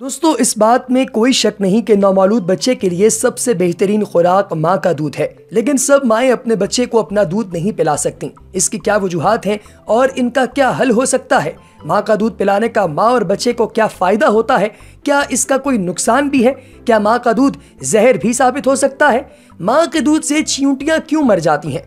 दोस्तों, इस बात में कोई शक नहीं कि नौमौलूद बच्चे के लिए सबसे बेहतरीन खुराक माँ का दूध है। लेकिन सब माएँ अपने बच्चे को अपना दूध नहीं पिला सकती। इसकी क्या वजूहात हैं और इनका क्या हल हो सकता है? माँ का दूध पिलाने का माँ और बच्चे को क्या फ़ायदा होता है? क्या इसका कोई नुकसान भी है? क्या माँ का दूध जहर भी साबित हो सकता है? माँ के दूध से चींटियाँ क्यों मर जाती हैं?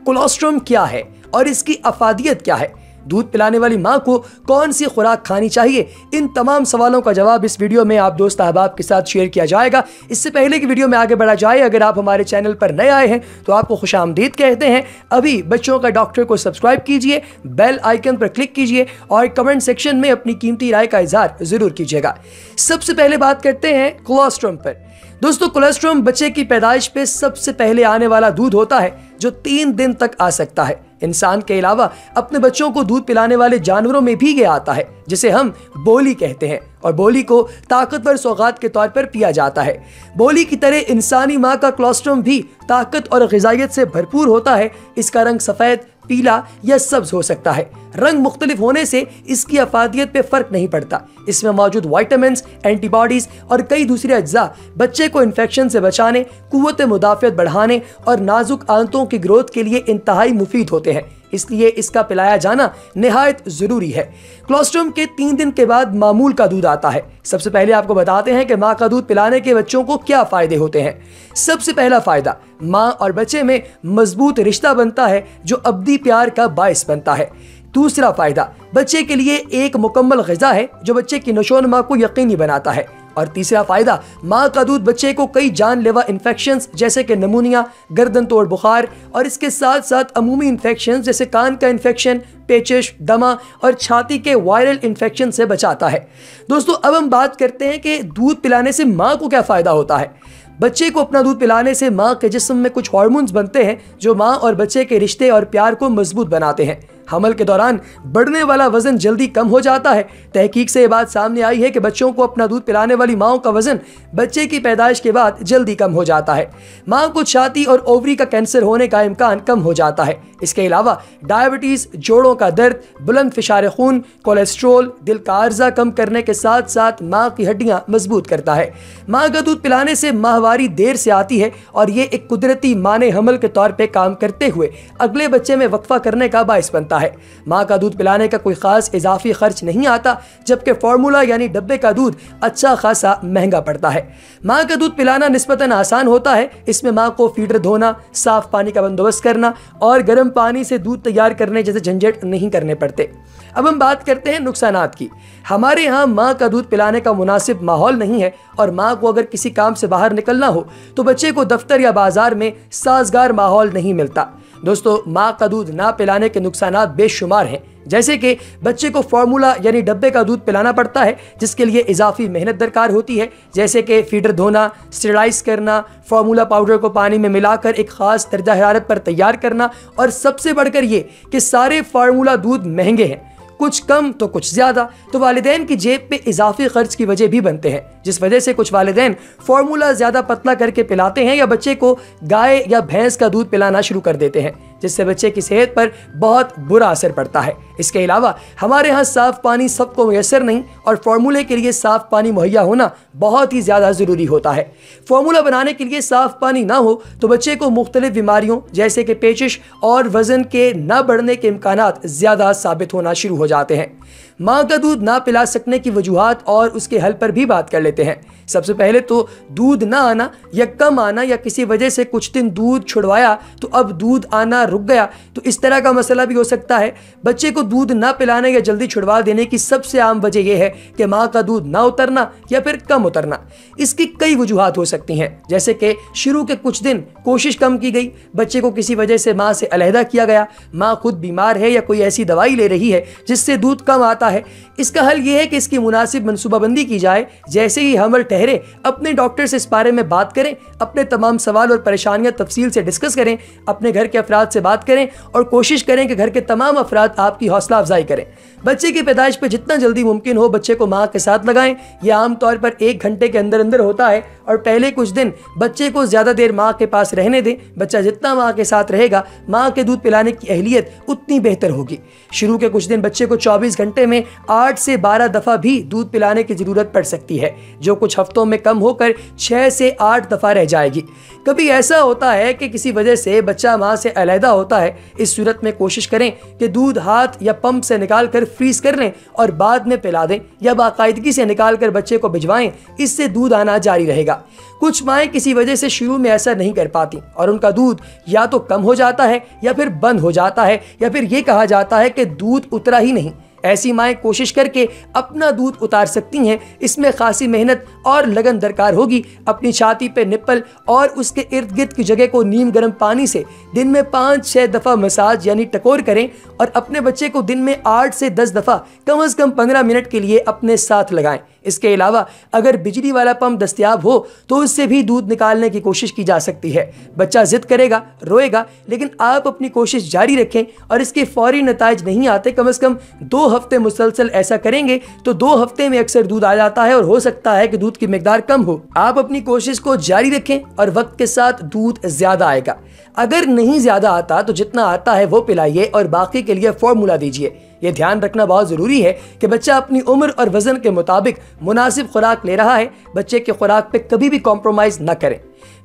कोलोस्ट्रम क्या है और इसकी अफादियत क्या है? दूध पिलाने वाली माँ को कौन सी खुराक खानी चाहिए? इन तमाम सवालों का जवाब इस वीडियो में आप दोस्त अहबाब के साथ शेयर किया जाएगा। इससे पहले कि वीडियो में आगे बढ़ा जाए, अगर आप हमारे चैनल पर नए आए हैं तो आपको खुशामदीद कहते हैं। अभी बच्चों का डॉक्टर को सब्सक्राइब कीजिए, बेल आइकन पर क्लिक कीजिए और कमेंट सेक्शन में अपनी कीमती राय का इजहार जरूर कीजिएगा। सबसे पहले बात करते हैं कोलोस्ट्रम पर। दोस्तों, कोलेस्ट्रॉम बच्चे की पैदाइश पे सबसे पहले आने वाला दूध होता है जो 3 दिन तक आ सकता है। इंसान के अलावा अपने बच्चों को दूध पिलाने वाले जानवरों में भी ये आता है, जिसे हम बोली कहते हैं, और बोली को ताकतवर सौगात के तौर पर पिया जाता है। बोली की तरह इंसानी माँ का कोलेस्ट्रॉम भी ताकत और ग़िज़ाइयत से भरपूर होता है। इसका रंग सफ़ेद, पीला या सब्ज हो सकता है। रंग मुख्तलिफ होने से इसकी अफादियत पे फर्क नहीं पड़ता। इसमें मौजूद वाइटामिन्स, एंटीबॉडीज और कई दूसरे अज्जा बच्चे को इन्फेक्शन से बचाने, कुव्वत मुदाफ़ियत बढ़ाने और नाजुक आंतों की ग्रोथ के लिए इंतहाई मुफीद होते हैं। इसलिए इसका पिलाया जाना निहायत जरूरी है। कोलेस्ट्रॉम के 3 दिन के बाद मामूल का दूध आता है। सबसे पहले आपको बताते हैं कि माँ का दूध पिलाने के बच्चों को क्या फायदे होते हैं। सबसे पहला फायदा, माँ और बच्चे में मजबूत रिश्ता बनता है जो अब्दी प्यार का बायस बनता है। दूसरा फायदा, बच्चे के लिए एक मुकम्मल ग़िज़ा है जो बच्चे की नशोनुमा को यकीनी बनाता है। और तीसरा फायदा, माँ का दूध बच्चे को कई जानलेवा इन्फेक्शंस जैसे कि नमूनिया, गर्दन तोड़ बुखार और इसके साथ साथ अमूमी इन्फेक्शंस जैसे कान का इन्फेक्शन, पेचिश, दमा और छाती के वायरल इन्फेक्शन से बचाता है। दोस्तों, अब हम बात करते हैं कि दूध पिलाने से माँ को क्या फ़ायदा होता है। बच्चे को अपना दूध पिलाने से माँ के जिस्म में कुछ हार्मोन्स बनते हैं जो माँ और बच्चे के रिश्ते और प्यार को मजबूत बनाते हैं। हमल के दौरान बढ़ने वाला वजन जल्दी कम हो जाता है। तहकीक से ये बात सामने आई है कि बच्चों को अपना दूध पिलाने वाली माँओं का वजन बच्चे की पैदाइश के बाद जल्दी कम हो जाता है। माँ को छाती और ओवरी का कैंसर होने का इम्कान कम हो जाता है। इसके अलावा डायबिटीज़, जोड़ों का दर्द, बुलंद फिशार खून, कोलेस्ट्रोल, दिल का अर्जा कम करने के साथ साथ माँ की हड्डियाँ मजबूत करता है। माँ का दूध पिलाने से माहवारी देर से आती है और ये एक कुदरती माने हमल के तौर पर काम करते हुए अगले बच्चे में वक्फा करने का बायस बनता है। माँ का दूध पिलाने का कोई खास इजाफी खर्च नहीं आता, जबकि फार्मूला यानी डब्बे का दूध अच्छा खासा महंगा पड़ता है। माँ का दूध पिलाना निस्बतन आसान होता है। इसमें माँ को फीडर धोना, साफ पानी का बंदोबस्त करना और गर्म पानी से दूध तैयार करने जैसे झंझट नहीं करने पड़ते। अब हम बात करते हैं नुकसानात की। हमारे यहाँ माँ का दूध पिलाने का मुनासिब माहौल नहीं है और माँ को अगर किसी काम से बाहर निकलना हो तो बच्चे को दफ्तर या बाजार में साजगार माहौल नहीं मिलता। दोस्तों, माँ का दूध ना पिलाने के नुकसानात बेशुमार हैं, जैसे कि बच्चे को फार्मूला यानी डब्बे का दूध पिलाना पड़ता है जिसके लिए इजाफी मेहनत दरकार होती है, जैसे कि फीडर धोना, स्टेरलाइज करना, फार्मूला पाउडर को पानी में मिलाकर एक खास दर्जा हरारत पर तैयार करना। और सबसे बढ़कर ये कि सारे फार्मूला दूध महंगे हैं, कुछ कम तो कुछ ज़्यादा, तो वालिदैन की जेब पे इजाफी खर्च की वजह भी बनते हैं, जिस वजह से कुछ वालिदैन फार्मूला ज़्यादा पतला करके पिलाते हैं या बच्चे को गाय या भैंस का दूध पिलाना शुरू कर देते हैं, जिससे बच्चे की सेहत पर बहुत बुरा असर पड़ता है। इसके अलावा हमारे यहाँ साफ़ पानी सबको मुयसर नहीं और फार्मूले के लिए साफ़ पानी मुहैया होना बहुत ही ज़्यादा ज़रूरी होता है। फार्मूला बनाने के लिए साफ़ पानी ना हो तो बच्चे को मुख्तलिफ बीमारियों जैसे कि पेचिश और वज़न के न बढ़ने के इम्कानात ज़्यादा साबित होना शुरू हो जाते हैं। माँ का दूध ना पिला सकने की वजूहात और उसके हल पर भी बात कर लेते हैं। सबसे पहले तो दूध ना आना या कम आना, या किसी वजह से कुछ दिन दूध छुड़वाया तो अब दूध आना रुक गया, तो इस तरह का मसला भी हो सकता है। बच्चे को दूध ना पिलाने या जल्दी छुड़वा देने की सबसे आम वजह यह है कि माँ का दूध ना उतरना या फिर कम उतरना। इसकी कई वजूहात हो सकती हैं, जैसे कि शुरू के कुछ दिन कोशिश कम की गई, बच्चे को किसी वजह से माँ से अलहदा किया गया, माँ खुद बीमार है या कोई ऐसी दवाई ले रही है जिससे दूध कम आता है। इसका हल यह है कि इसकी मुनासिब मनसूबाबंदी की जाए। जैसे ही हमल ठहरे अपने डॉक्टर से इस बारे में बात करें, अपने तमाम सवाल और परेशानियां तफसील से डिस्कस करें, अपने घर के अफराद से बात करें और कोशिश करें कि घर के तमाम अफराद आपकी हौसला अफजाई करें। बच्चे की पैदाइश पर जितना जल्दी मुमकिन हो बच्चे को माँ के साथ लगाएं। यह आमतौर पर 1 घंटे के अंदर अंदर होता है और पहले कुछ दिन बच्चे को ज़्यादा देर माँ के पास रहने दें। बच्चा जितना माँ के साथ रहेगा, माँ के दूध पिलाने की अहलियत उतनी बेहतर होगी। शुरू के कुछ दिन बच्चे को 24 घंटे में में 8 से 12 दफ़ा भी दूध पिलाने की ज़रूरत पड़ सकती है, जो कुछ हफ्तों में कम होकर 6 से 8 दफ़ा रह जाएगी। कभी ऐसा होता है कि किसी वजह से बच्चा माँ से अलहदा होता है। इस सूरत में कोशिश करें कि दूध हाथ या पंप से निकाल कर फ्रीज कर लें और बाद में पिला दें, या बाकायदगी से निकाल कर बच्चे को भिजवाएं। इससे दूध आना जारी रहेगा। कुछ माएँ किसी वजह से शुरू में ऐसा नहीं कर पाती और उनका दूध या तो कम हो जाता है या फिर बंद हो जाता है, या फिर ये कहा जाता है कि दूध उतरा ही नहीं। ऐसी माएँ कोशिश करके अपना दूध उतार सकती हैं। इसमें खासी मेहनत और लगन दरकार होगी। अपनी छाती पे निप्पल और उसके इर्द गिर्द की जगह को नीम गर्म पानी से दिन में 5-6 दफ़ा मसाज यानी टकोर करें और अपने बच्चे को दिन में 8 से 10 दफ़ा कम से कम 15 मिनट के लिए अपने साथ लगाएं। इसके अलावा अगर बिजली वाला पंप दस्तयाब हो तो उससे भी दूध निकालने की कोशिश की जा सकती है। बच्चा जिद करेगा, रोएगा, लेकिन आप अपनी कोशिश जारी रखें और इसके फौरी नताइज नहीं आते, कम से कम 2 हफ्ते मुसलसल ऐसा करेंगे तो 2 हफ्ते में अक्सर दूध आ जाता है और हो सकता है कि दूध की मिकदार कम हो। आप अपनी कोशिश को जारी रखें और वक्त के साथ दूध ज्यादा आएगा। अगर नहीं ज्यादा आता तो जितना आता है वो पिलाइए और बाकी के लिए फॉर्मूला दीजिए। यह ध्यान रखना बहुत जरूरी है कि बच्चा अपनी उम्र और वजन के मुताबिक मुनासिब खुराक ले रहा है। बच्चे के खुराक पे कभी भी कॉम्प्रोमाइज न करें।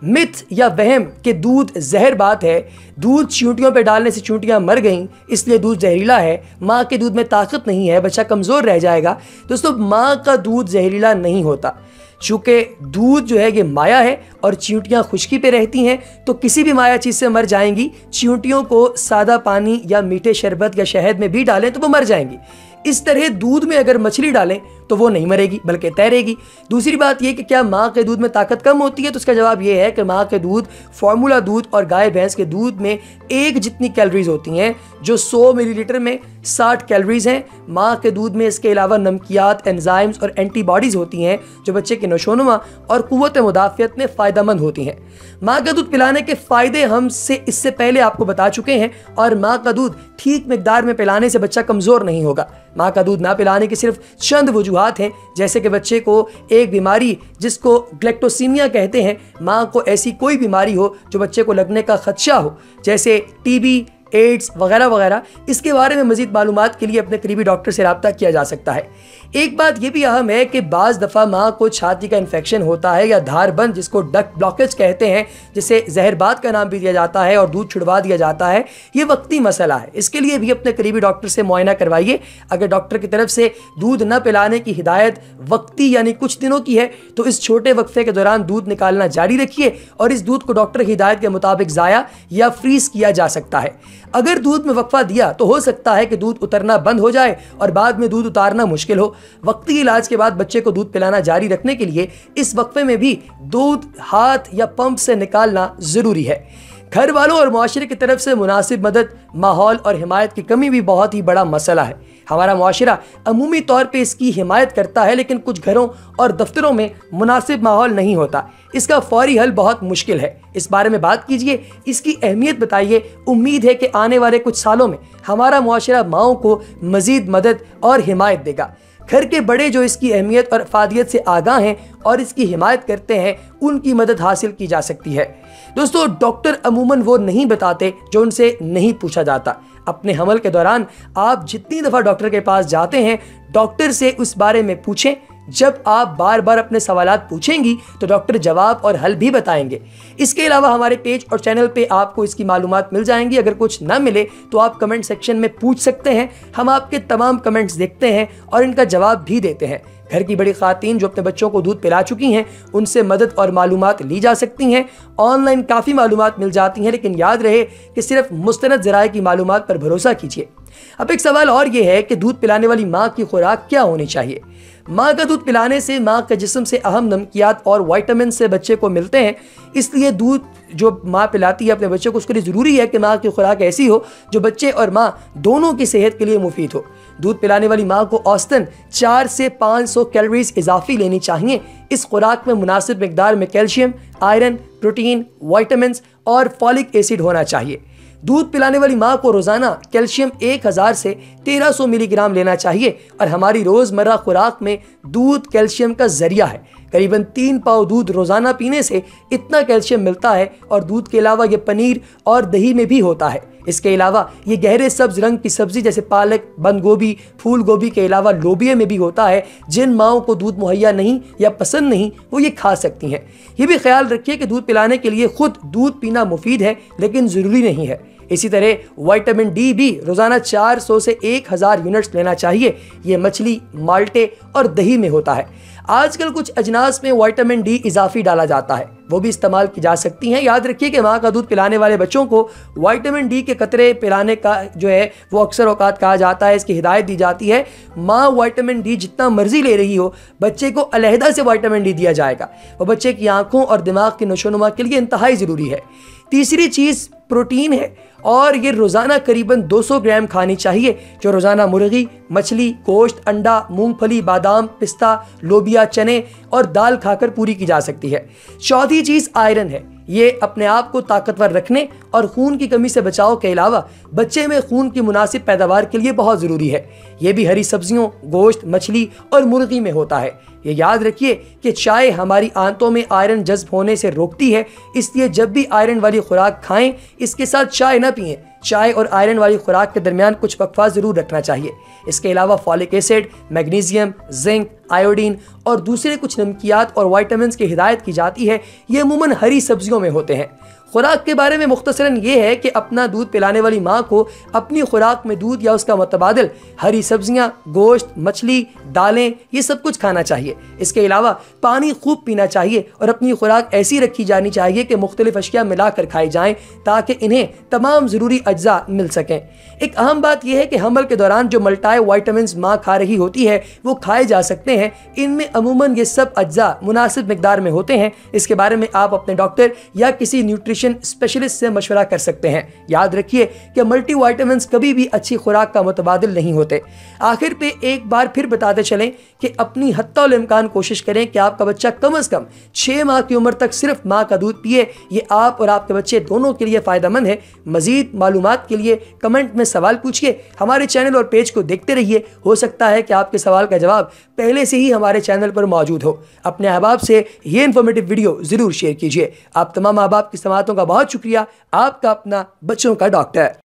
मिथ या वहम कि दूध जहर बात है, दूध चींटियों पे डालने से चींटियां मर गईं इसलिए दूध जहरीला है, माँ के दूध में ताकत नहीं है, बच्चा कमजोर रह जाएगा। दोस्तों, माँ का दूध जहरीला नहीं होता। चूँकि दूध जो है ये माया है और चींटियाँ खुश्की पे रहती हैं, तो किसी भी माया चीज़ से मर जाएंगी। चींटियों को सादा पानी या मीठे शरबत या शहद में भी डालें तो वो मर जाएंगी। इस तरह दूध में अगर मछली डालें तो वो नहीं मरेगी बल्कि तैरेगी। दूसरी बात ये कि क्या माँ के दूध में ताकत कम होती है, तो उसका जवाब ये है कि माँ के दूध, फार्मूला दूध और गाय भैंस के दूध में एक जितनी कैलोरीज होती हैं, जो 100 मिलीलीटर में 60 कैलोरीज हैं। माँ के दूध में इसके अलावा नमकियात, एंजाइम्स और एंटीबॉडीज़ होती हैं जो बच्चे के नशोनुमा और क़ुव्वत मुदाफ़ियत में फ़ायदेमंद होती हैं। माँ का दूध पिलाने के फ़ायदे हमसे इससे पहले आपको बता चुके हैं और माँ का दूध ठीक मिकदार में पिलाने से बच्चा कमज़ोर नहीं होगा। माँ का दूध ना पिलाने की सिर्फ चंद वजूहात हैं, जैसे कि बच्चे को एक बीमारी जिसको ग्लैक्टोसीमिया कहते हैं, माँ को ऐसी कोई बीमारी हो जो बच्चे को लगने का खदशा हो, जैसे टीबी, एड्स वगैरह वगैरह। इसके बारे में मज़ीद मालूमात के लिए अपने करीबी डॉक्टर से रब्ता किया जा सकता है। एक बात यह भी अहम है कि बाज़ दफ़ा माँ को छाती का इन्फेक्शन होता है या धारबंद, जिसको डक्ट ब्लॉकेज कहते हैं, जिसे जहरबाद का नाम भी दिया जाता है, और दूध छुड़वा दिया जाता है। ये वक्ती मसला है, इसके लिए भी अपने करीबी डॉक्टर से मुआयना करवाइए। अगर डॉक्टर की तरफ से दूध न पिलाने की हिदायत वक्ती यानी कुछ दिनों की है तो इस छोटे वक्फे के दौरान दूध निकालना जारी रखिए और इस दूध को डॉक्टर की हिदायत के मुताबिक ज़ाया या फ्रीज किया जा सकता है। अगर दूध में वक्फा दिया तो हो सकता है कि दूध उतरना बंद हो जाए और बाद में दूध उतारना मुश्किल हो। वक्ती इलाज के बाद बच्चे को दूध पिलाना जारी रखने के लिए इस वक्फे में भी दूध हाथ या पंप से निकालना ज़रूरी है। घर वालों और मुआशरे की तरफ से मुनासिब मदद, माहौल और हिमायत की कमी भी बहुत ही बड़ा मसला है। हमारा मुआशरा अमूमी तौर पे इसकी हिमायत करता है, लेकिन कुछ घरों और दफ्तरों में मुनासिब माहौल नहीं होता। इसका फौरी हल बहुत मुश्किल है। इस बारे में बात कीजिए, इसकी अहमियत बताइए। उम्मीद है कि आने वाले कुछ सालों में हमारा मुआशरा माओं को मज़ीद मदद और हिमायत देगा। घर के बड़े जो इसकी अहमियत और अफादियत से आगाह हैं और इसकी हिमायत करते हैं, उनकी मदद हासिल की जा सकती है। दोस्तों, डॉक्टर अमूमन वो नहीं बताते जो उनसे नहीं पूछा जाता। अपने हमल के दौरान आप जितनी दफ़ा डॉक्टर के पास जाते हैं, डॉक्टर से उस बारे में पूछें। जब आप बार बार अपने सवालात पूछेंगी तो डॉक्टर जवाब और हल भी बताएंगे। इसके अलावा हमारे पेज और चैनल पे आपको इसकी मालूमात मिल जाएंगी। अगर कुछ ना मिले तो आप कमेंट सेक्शन में पूछ सकते हैं। हम आपके तमाम कमेंट्स देखते हैं और इनका जवाब भी देते हैं। घर की बड़ी खातीन जो अपने बच्चों को दूध पिला चुकी हैं, उनसे मदद और मालूमात ली जा सकती हैं। ऑनलाइन काफ़ी मालूमात मिल जाती हैं, लेकिन याद रहे कि सिर्फ मुस्तनद ज़राए की मालूमात पर भरोसा कीजिए। अब एक सवाल और ये है कि दूध पिलाने वाली माँ की खुराक क्या होनी चाहिए। माँ का दूध पिलाने से माँ के जिस्म से अहम नमकियात और विटामिन से बच्चे को मिलते हैं, इसलिए दूध जो माँ पिलाती है अपने बच्चे को, उसके लिए ज़रूरी है कि माँ की खुराक ऐसी हो जो बच्चे और माँ दोनों की सेहत के लिए मुफीद हो। दूध पिलाने वाली माँ को औसतन 4 से 500 कैलोरीज इजाफी लेनी चाहिए। इस खुराक में मुनासिब मिकदार में कैल्शियम, आयरन, प्रोटीन, विटामिन और फॉलिक एसिड होना चाहिए। दूध पिलाने वाली माँ को रोज़ाना कैल्शियम 1000 से 1300 मिलीग्राम लेना चाहिए और हमारी रोज़मर्रा खुराक में दूध कैल्शियम का जरिया है। करीबन 3 पाव दूध रोज़ाना पीने से इतना कैल्शियम मिलता है और दूध के अलावा ये पनीर और दही में भी होता है। इसके अलावा ये गहरे सब्ज रंग की सब्जी जैसे पालक, बंद गोभी, फूल गोभी के अलावा लोबिया में भी होता है। जिन माओं को दूध मुहैया नहीं या पसंद नहीं वो ये खा सकती हैं। ये भी ख्याल रखिए कि दूध पिलाने के लिए खुद दूध पीना मुफीद है लेकिन ज़रूरी नहीं है। इसी तरह विटामिन डी भी रोज़ाना 400 से 1000 यूनिट्स लेना चाहिए। ये मछली, माल्टे और दही में होता है। आजकल कुछ अजनास में विटामिन डी इजाफी डाला जाता है, वो भी इस्तेमाल की जा सकती हैं। याद रखिए कि माँ का दूध पिलाने वाले बच्चों को विटामिन डी के कतरे पिलाने का जो है वो अक्सर औकात कहा जाता है। इसकी हिदायत दी जाती है माँ विटामिन डी जितना मर्जी ले रही हो, बच्चे को अलहदा से विटामिन डी दिया जाएगा। वो बच्चे की आंखों और दिमाग की नशोनुमा के लिए इंतहाई ज़रूरी है। तीसरी चीज़ प्रोटीन है और ये रोज़ाना करीबन 200 ग्राम खानी चाहिए, जो रोज़ाना मुर्गी, मछली, गोश्त, अंडा, मूंगफली, बादाम, पिस्ता, लोबिया, चने और दाल खाकर पूरी की जा सकती है। चौथी चीज़ आयरन है। ये अपने आप को ताकतवर रखने और खून की कमी से बचाव के अलावा बच्चे में खून की मुनासिब पैदावार के लिए बहुत ज़रूरी है। ये भी हरी सब्जियों, गोश्त, मछली और मुर्गी में होता है। ये याद रखिए कि चाय हमारी आंतों में आयरन जज्ब होने से रोकती है, इसलिए जब भी आयरन वाली खुराक खाएं इसके साथ चाय न पिएं। चाय और आयरन वाली खुराक के दरमियान कुछ वक्फा ज़रूर रखना चाहिए। इसके अलावा folic acid, magnesium, zinc, iodine और दूसरे कुछ नमकियात और विटामिन्स की हिदायत की जाती है। ये अमूमन हरी सब्जियों में होते हैं। खुराक के बारे में मुख्तसरन ये है कि अपना दूध पिलाने वाली माँ को अपनी खुराक में दूध या उसका मुतबादिल हरी सब्जियाँ, गोश्त, मछली, दालें ये सब कुछ खाना चाहिए। इसके अलावा पानी खूब पीना चाहिए और अपनी खुराक ऐसी रखी जानी चाहिए कि मुख्तलिफ अशिया मिलाकर खाई जाएँ ताकि इन्हें तमाम ज़रूरी अज्जा मिल सकें। एक अहम बात यह है कि हमल के दौरान जो मल्टाई विटामिन्स माँ खा रही होती है वो खाए जा सकते हैं। इनमें अमूमन ये सब अज्जा मुनासिब मिकदार में होते हैं। इसके बारे में आप अपने डॉक्टर या किसी न्यूट्रिशन स्पेशलिस्ट से मशवरा कर सकते हैं। याद रखिए कि मल्टी विटामिन्स कभी भी अच्छी खुराक का मुतबादिल नहीं होते। आखिर पे एक बार फिर बताते चलें कि अपनी हत्तौल इम्कान कोशिश करें कि आपका बच्चा कम से कम 6 माह की उम्र तक सिर्फ माँ का दूध पिए। ये आप और आपके बच्चे दोनों के लिए फ़ायदेमंद है। मज़ीद मालूमात के लिए कमेंट में सवाल पूछिए। हमारे चैनल और पेज को देखते रहिए। हो सकता है कि आपके सवाल का जवाब पहले से ही हमारे चैनल पर मौजूद हो। अपने अहबाब से ये इन्फॉर्मेटिव वीडियो ज़रूर शेयर कीजिए। आप तमाम अहबाब की समातों का बहुत शुक्रिया। आपका अपना बच्चों का डॉक्टर।